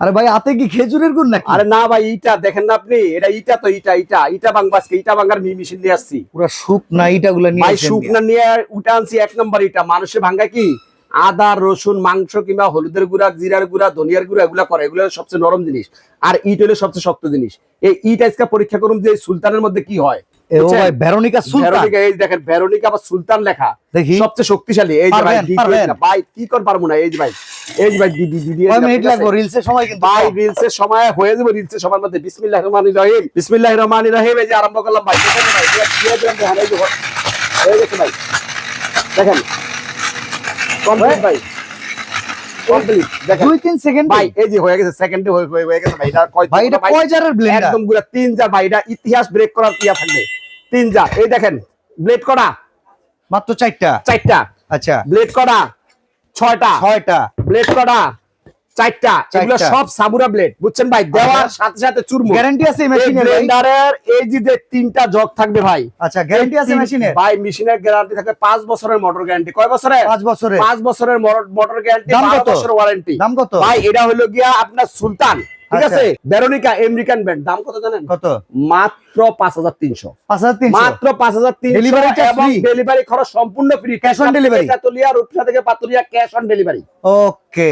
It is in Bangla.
আরে ভাই হাতে কি খেজুরের গুড় নাকি? আরে না ভাই, ইটা দেখেন না আপনি, এটা ইটা তো ইটা বাংবাসকে ইটা বাঙ্গার মেশিন নিয়ে আসছি পুরো শুকনা ইটাগুলো নিয়ে ভাই। আসেন শুকনা নিয়ে উঠে আনছি 1 নম্বর ইটা। মানুষে ভাঙ্গা কি আদা রসুন মাংস কিংবা হলুদের গুঁড়া জিরার গুঁড়া ধনিয়ার গুঁড়া এগুলা করে, এগুলো সবচেয়ে নরম জিনিস। আর ইট হলো সবচেয়ে শক্ত জিনিস। এই ইট আজকে পরীক্ষা করুন যে সুলতানের মধ্যে কি হয়। এ ও ভাই ভেরোনিকা সুলতান। ভেরোনিকা, এই দেখেন ভেরোনিকা আবার সুলতান লেখা, দেখি সবচেয়ে শক্তিশালী। এই যে ভাই পারবেন? ভাই কি কর পারবো না, এই যে ভাই, এই যে ভাই দিদি কয় মিনিট লাগবে রিলসের সময় কিন্তু ভাই, রিলসের সময় হয়ে যাবে। রিলসের সময়ের মধ্যে বিসমিল্লাহির রহমানির রহিম, বিসমিল্লাহির রহমানির রহিম, এই যে আরম্ভ করলাম ভাই। দেখেন ভাই, দিয়ে দিলাম, দেখেন এই যে হয়ে গেছে ভাই, দেখেন কমপ্লিট ভাই, কমপ্লিট দেখেন 2-3 সেকেন্ড ভাই, এই যে হয়ে গেছে, সেকেন্ডে হয়ে গেছে ভাই। এটা ভাই এটা কয় জারের ব্লেন্ডার? একদম গুড়া 3 জার ভাই। এটা ইতিহাস ব্রেক করার ইয়া থাকবে 3 জার। এই দেখেন ব্লেড করা মাত্র 4টা। 4টা, আচ্ছা ব্লেড করা 6টা, 6টা, ব্লেড করা 4টা। এগুলো সব সাবুরা ব্লেড, বুঝছেন ভাই। দেওয়ার সাথে সাথে চুরমু। গ্যারান্টি আছে এই মেশিনের ভাই? ব্লেন্ডারের এই যে 3টা জগ থাকবে ভাই। আচ্ছা গ্যারান্টি আছে মেশিনের? ভাই মেশিনের গ্যারান্টি থাকে 5 বছরের মোটর গ্যারান্টি। কয় বছরের? 5 বছরের। 5 বছরের মোটর গ্যারান্টি, দাম 12 কত? বছরের ওয়ারেন্টি। দাম কত? ভাই এটা হলো গিয়া আপনার সুলতান, ঠিক আচ্ছা। আছে। Veronica American brand. দাম কত জানেন? কত? মাত্র 5300। 5300 মাত্র 5300। ডেলিভারি চার্জ এবং ফ্রি? ডেলিভারি খরচ সম্পূর্ণ free. Cash on delivery? Tetulia Rupsa থেকে Patulia cash on delivery. Okay